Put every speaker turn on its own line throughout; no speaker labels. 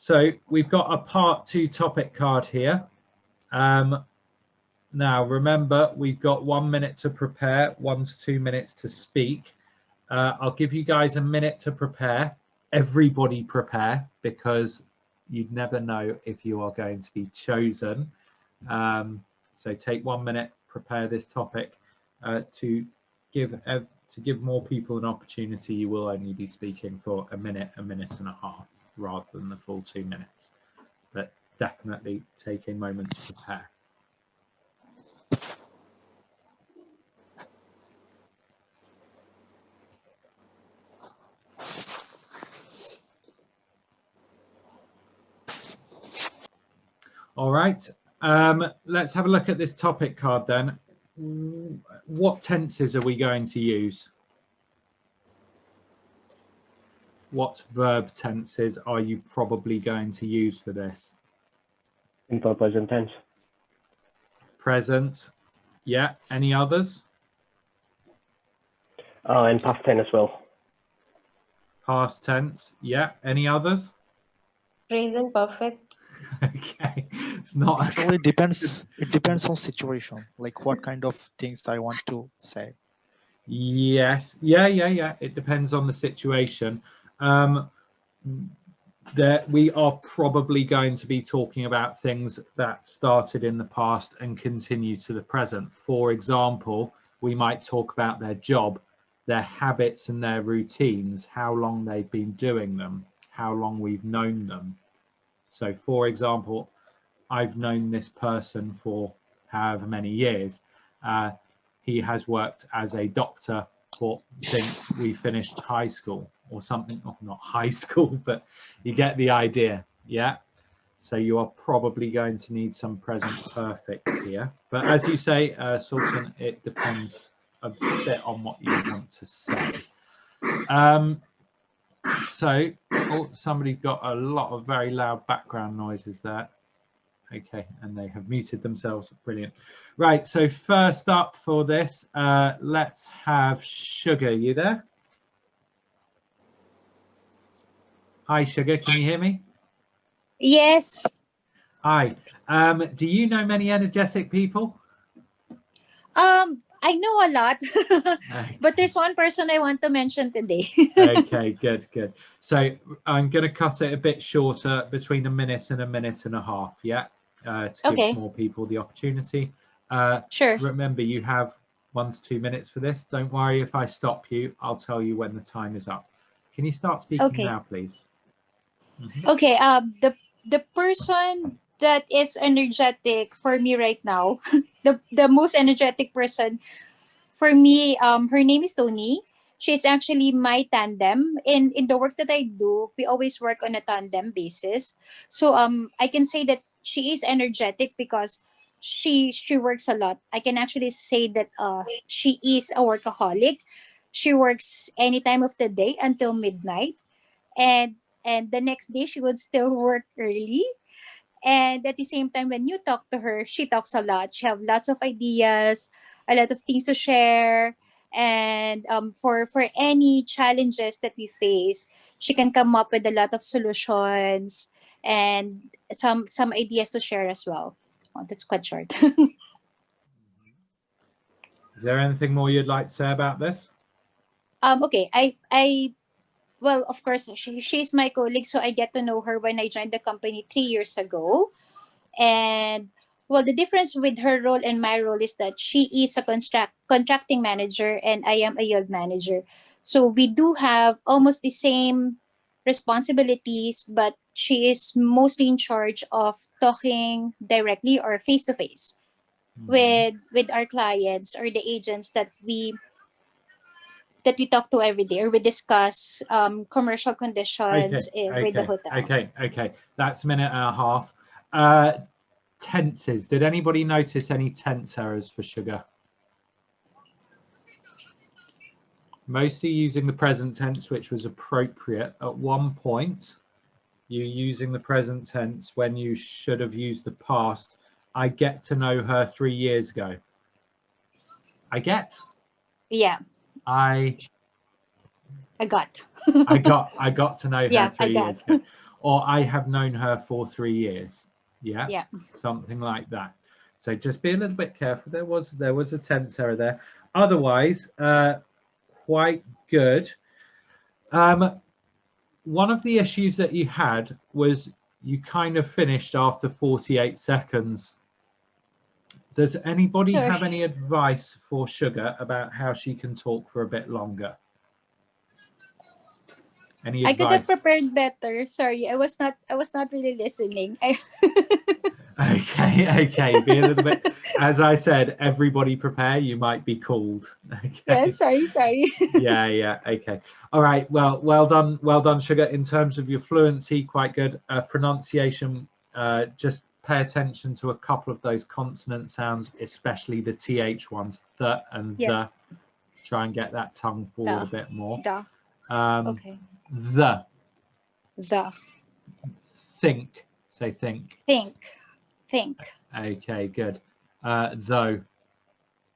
So we've got a part 2 topic card here. Now, remember, we've got 1 minute to prepare, 1 to 2 minutes to speak. I'll give you guys a minute to prepare. Everybody prepare, because you'd never know if you are going to be chosen. So take 1 minute, prepare this topic to give more people an opportunity. You will only be speaking for a minute and a half, rather than the full 2 minutes. But definitely take a moment to prepare. All right, let's have a look at this topic card then. What tenses are we going to use? What verb tenses are you probably going to use for this?
Simple present tense.
Present, yeah. Any others?
And past tense as well.
Past tense, yeah. Any others?
Present perfect.
Okay, it's not.
Actually, it depends on situation, like what kind of things I want to say.
Yes, yeah. It depends on the situation. We are probably going to be talking about things that started in the past and continue to the present. For example, we might talk about their job, their habits and their routines, how long they've been doing them, how long we've known them. So, for example, I've known this person for however many years. He has worked as a doctor since we finished high school or something. Oh, not high school, but you get the idea. Yeah. So you are probably going to need some present perfect here. But as you say, Sultan, it depends a bit on what you want to say. So, oh, somebody got a lot of very loud background noises there. Okay, and they have muted themselves. Brilliant. Right, so first up for this, let's have Sugar. You there? Hi, Sugar. Can you hear me?
Yes.
Hi. Do you know many energetic people?
I know a lot, but there's one person I want to mention today.
Okay, good. So I'm going to cut it a bit shorter, between a minute and a half, yeah, to give more people the opportunity.
Sure.
Remember, you have 1 to 2 minutes for this. Don't worry if I stop you. I'll tell you when the time is up. Can you start speaking now, please?
Okay. The person that is energetic for me right now, the most energetic person for me, her name is Tony. She's actually my tandem. In the work that I do, we always work on a tandem basis. So I can say that she is energetic because she works a lot. I can actually say that she is a workaholic. She works any time of the day until midnight, and the next day she would still work early. And at the same time, when you talk to her, she talks a lot. She have lots of ideas, a lot of things to share. And for any challenges that we face, she can come up with a lot of solutions and some ideas to share as well. Oh, that's quite short.
Is there anything more you'd like to say about this?
Okay, well, of course, she's my colleague, so I get to know her when I joined the company 3 years ago. And well, the difference with her role and my role is that she is a contracting manager and I am a yield manager. So we do have almost the same responsibilities, but she is mostly in charge of talking directly or face to face with our clients or the agents that we talk to every day, or we discuss commercial conditions with the hotel.
Okay. That's a minute and a half. Tenses. Did anybody notice any tense errors for Sugar? Mostly using the present tense, which was appropriate. At one point, you're using the present tense when you should have used the past. I get to know her 3 years ago.
Yeah.
I
got
I got to know her 3 years ago. or I have known her for 3 years. Yeah,
Yeah.
something like that. So just be a little bit careful. There was a tense error there. Otherwise, quite good. One of the issues that you had was you kind of finished after 48 seconds. Does anybody
Sure.
have any advice for Sugar about how she can talk for a bit longer? Any
I could have
advice?
prepared better. Sorry, I was not really listening.
Okay, be a little bit. As I said, everybody prepare. You might be called. Okay.
Yeah, sorry.
Yeah. Okay. All right. Well done, Sugar. In terms of your fluency, quite good. Pronunciation. Just pay attention to a couple of those consonant sounds, especially the th ones, the and
Yeah.
the. Try and get that tongue forward a bit more.
The.
Um,
Okay.
The.
The.
Think. Say think.
Think.
Okay. Good. Though.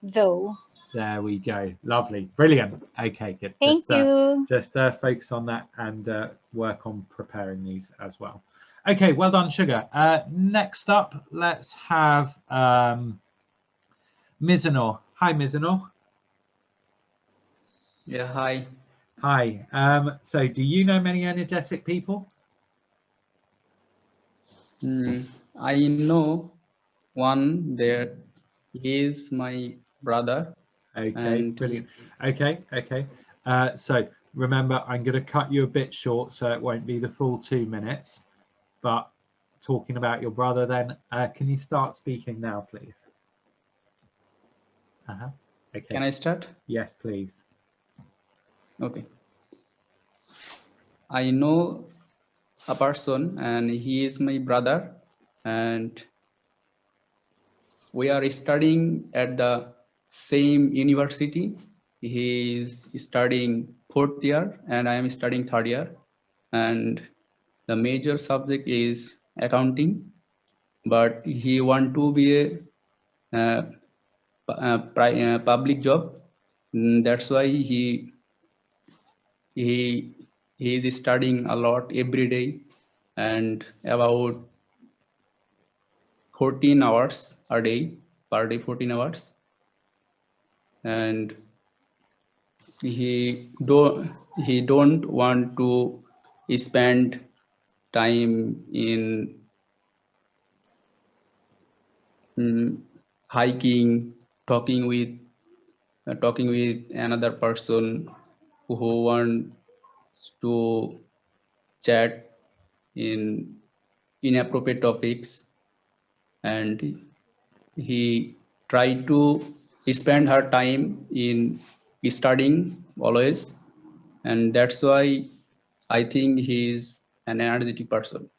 Though.
There we go. Lovely. Brilliant. Okay, good.
Thank you.
Just focus on that and work on preparing these as well. Okay, well done, Sugar. Next up, let's have Mizanor. Hi, Mizanor.
Yeah, hi.
Hi. So do you know many energetic people?
I know one that is my brother.
Okay,
And
brilliant. Okay. So remember, I'm going to cut you a bit short, so it won't be the full 2 minutes. But talking about your brother, then can you start speaking now, please? Okay.
Can I start?
Yes, please.
Okay. I know a person and he is my brother, and we are studying at the same university. He is studying 4th year and I am studying 3rd year, and the major subject is accounting, but he want to be a public job. That's why he is studying a lot every day, and about 14 hours a day, per day 14 hours, and he don't want to spend time in hiking, talking with another person who wants to chat in inappropriate topics, and he tried to spend her time in studying always, and that's why I think he is an energetic person.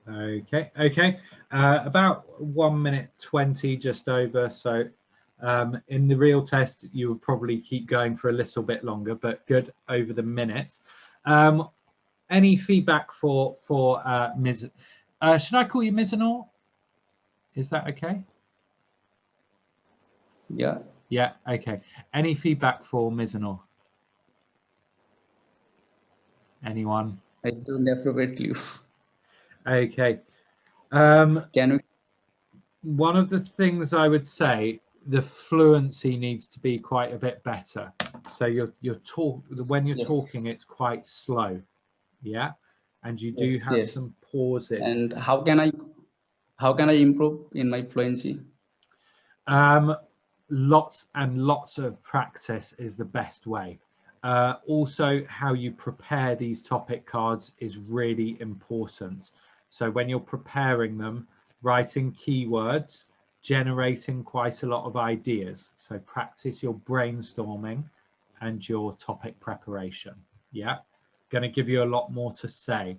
Okay. About 1 minute 20, just over. So in the real test, you would probably keep going for a little bit longer, but good over the minute. Any feedback for Ms. Should I call you Mizanor? Is that okay?
Yeah.
Yeah. Okay. Any feedback for Mizanor? Anyone?
I don't appropriate you.
Okay.
Can we?
One of the things I would say, the fluency needs to be quite a bit better. So when you're
Yes.
talking, it's quite slow. Yeah. And you do have
Yes.
some pauses.
And how can I improve in my fluency?
Lots and lots of practice is the best way. Also, how you prepare these topic cards is really important. So when you're preparing them, writing keywords, generating quite a lot of ideas. So practice your brainstorming and your topic preparation. Yeah, going to give you a lot more to say.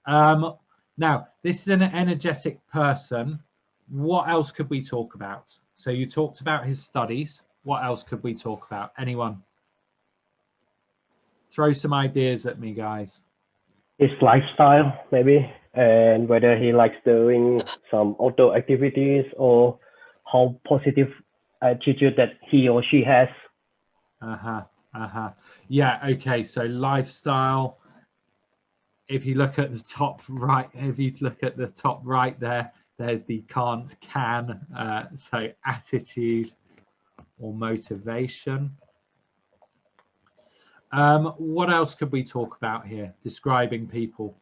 Now, this is an energetic person. What else could we talk about? So you talked about his studies. What else could we talk about? Anyone? Throw some ideas at me, guys.
His lifestyle, maybe, and whether he likes doing some outdoor activities or how positive attitude that he or she has.
Yeah, okay. So lifestyle, if you look at the top right, there's the can't, can. So attitude or motivation. What else could we talk about here? Describing people.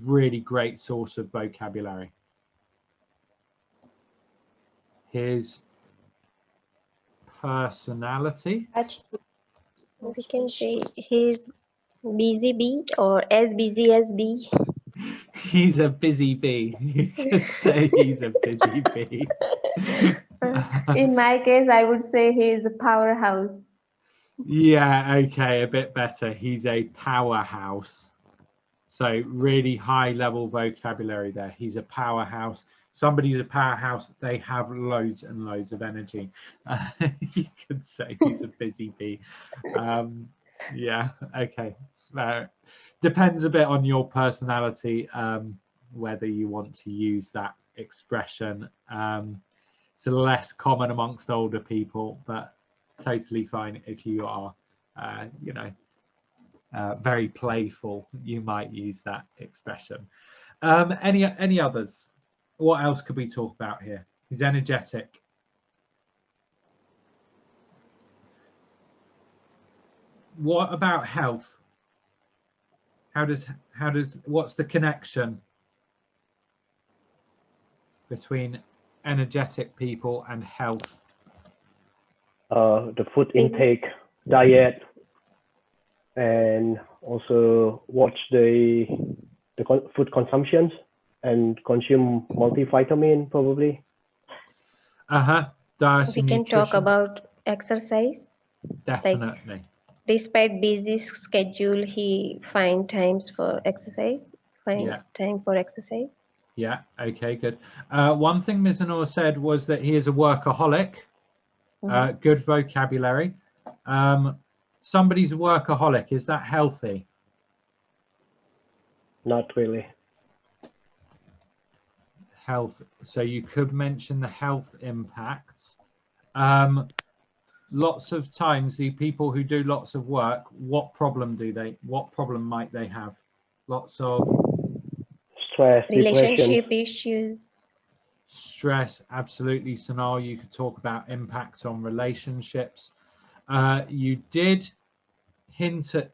Really great source of vocabulary. His personality.
We can say he's busy bee or as busy as bee.
He's a busy bee. You could say he's a busy bee.
In my case, I would say he's a powerhouse.
Yeah, okay, a bit better. He's a powerhouse. So really high level vocabulary there. He's a powerhouse. Somebody's a powerhouse. They have loads and loads of energy. You could say he's a busy bee. Yeah, okay. Depends a bit on your personality, whether you want to use that expression. It's less common amongst older people, but totally fine if you are, you know, very playful. You might use that expression. Any others? What else could we talk about here? He's energetic. What about health? What's the connection between energetic people and health?
The food intake, diet, and also watch the food consumptions and consume multivitamin probably.
Diet
We
and
can
nutrition.
talk about exercise.
Definitely.
Like, despite busy schedule, he finds times for exercise. Time for exercise.
Yeah. Okay. Good. One thing Mizunor said was that he is a workaholic. Good vocabulary. Somebody's a workaholic. Is that healthy?
Not really.
Health. So you could mention the health impacts. Lots of times the people who do lots of work, what problem might they have? Lots of
stress,
relationship
depression.
issues.
Stress, absolutely. So now you could talk about impact on relationships. You did hint at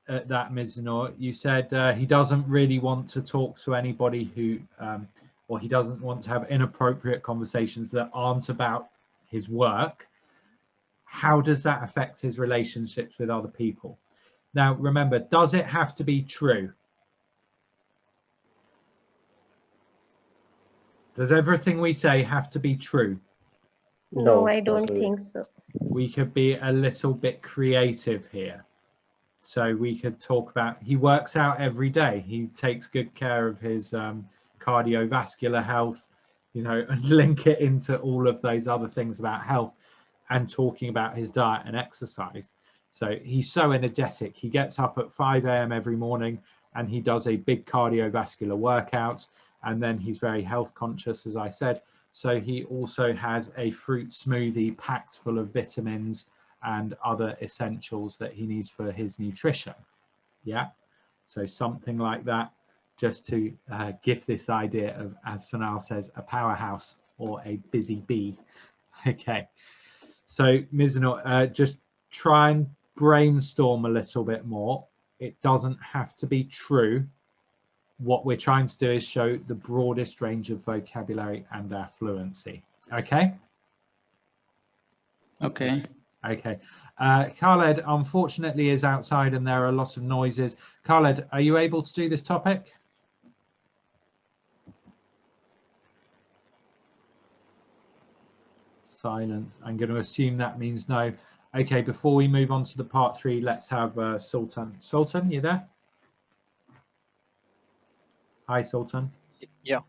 that, Mizunor. You said he doesn't really want to talk to anybody who, or he doesn't want to have inappropriate conversations that aren't about his work. How does that affect his relationships with other people? Now, remember, does it have to be true? Does everything we say have to be true?
No, I don't think so.
We could be a little bit creative here. So we could talk about, he works out every day. He takes good care of his cardiovascular health, you know, and link it into all of those other things about health and talking about his diet and exercise. So he's so energetic. He gets up at 5 a.m. every morning and he does a big cardiovascular workout. And then he's very health conscious, as I said. So he also has a fruit smoothie packed full of vitamins and other essentials that he needs for his nutrition. Yeah. So something like that, just to give this idea of, as Sanal says, a powerhouse or a busy bee. Okay. So Mizunor, just try and brainstorm a little bit more. It doesn't have to be true. What we're trying to do is show the broadest range of vocabulary and our fluency. Okay?
Okay.
Okay. Khaled, unfortunately, is outside and there are lots of noises. Khaled, are you able to do this topic? Silence. I'm going to assume that means no. Okay, before we move on to the part 3, let's have Sultan. Sultan, you there? Hi, Sultan.
Yeah.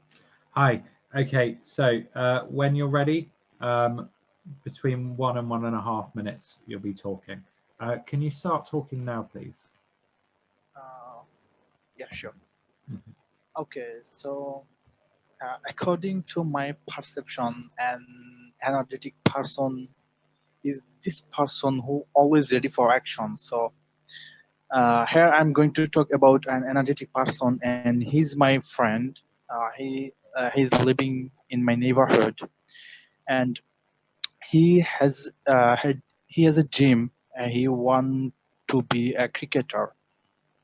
Hi. Okay, so when you're ready, between 1 and 1.5 minutes, you'll be talking. Can you start talking now, please?
Yeah, sure. Okay, so according to my perception, an energetic person is this person who always ready for action. So Here I'm going to talk about an energetic person, and he's my friend. He's living in my neighborhood, and he has a gym. And he want to be a cricketer,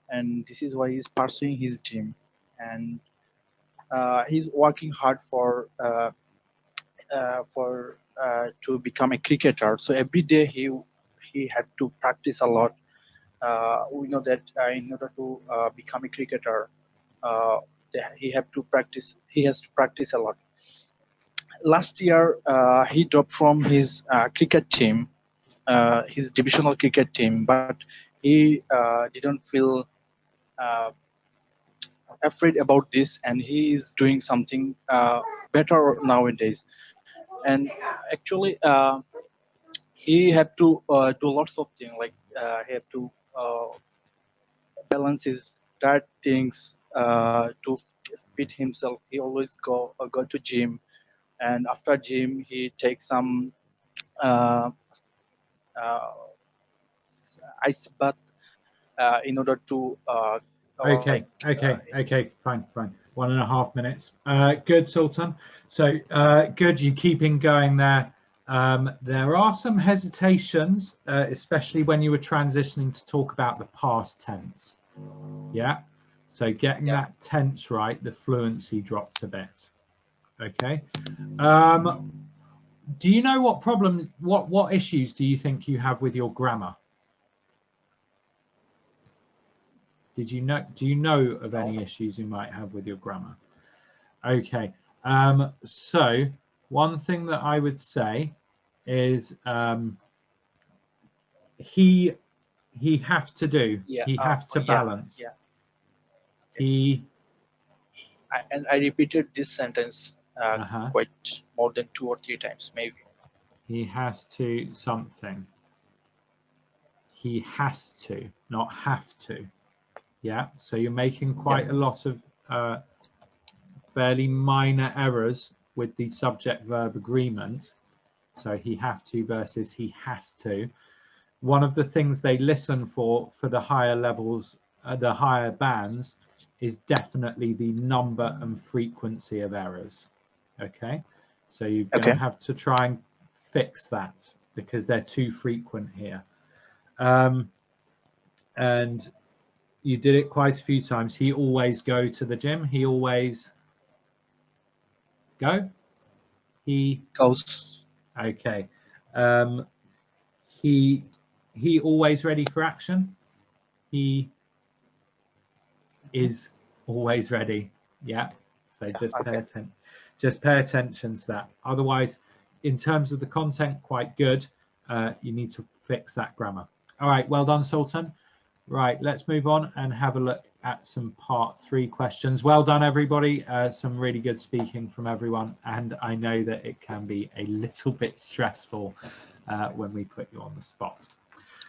and this is why he's pursuing his gym, and he's working hard to become a cricketer. So every day he had to practice a lot. We know that in order to become a cricketer, he has to practice a lot. Last year, he dropped from his cricket team, his divisional cricket team, but he didn't feel uh, afraid about this, and he is doing something better nowadays. And actually, he had to do lots of things, like he had to balance his diet things to fit himself. He always go to gym, and after gym he takes some uh, uh, ice bath in order to
Okay, fine. 1.5 minutes. Good, Sultan. So good, you keeping going there. There are some hesitations, especially when you were transitioning to talk about the past tense. Yeah, so getting that tense right, the fluency dropped a bit. Okay. Do you know what problem, what issues do you think you have with your grammar? Do you know of any issues you might have with your grammar? Okay, so one thing that I would say is he have to do, he have to balance.
I repeated this sentence quite more than 2 or 3 times, maybe.
He has to something. He has to, not have to. Yeah, so you're making quite a lot of fairly minor errors with the subject verb agreement. So he have to versus he has to. One of the things they listen for the higher levels, the higher bands, is definitely the number and frequency of errors. Okay, so you're going to have to try and fix that because they're too frequent here. And you did it quite a few times. He always go to the gym. He always go. He
goes.
Okay. He always ready for action. He is always ready. Yeah. So just pay attention. Just pay attention to that. Otherwise, in terms of the content, quite good. You need to fix that grammar. All right. Well done, Sultan. Right. Let's move on and have a look at some part 3 questions. Well done, everybody. Some really good speaking from everyone. And I know that it can be a little bit stressful when we put you on the spot.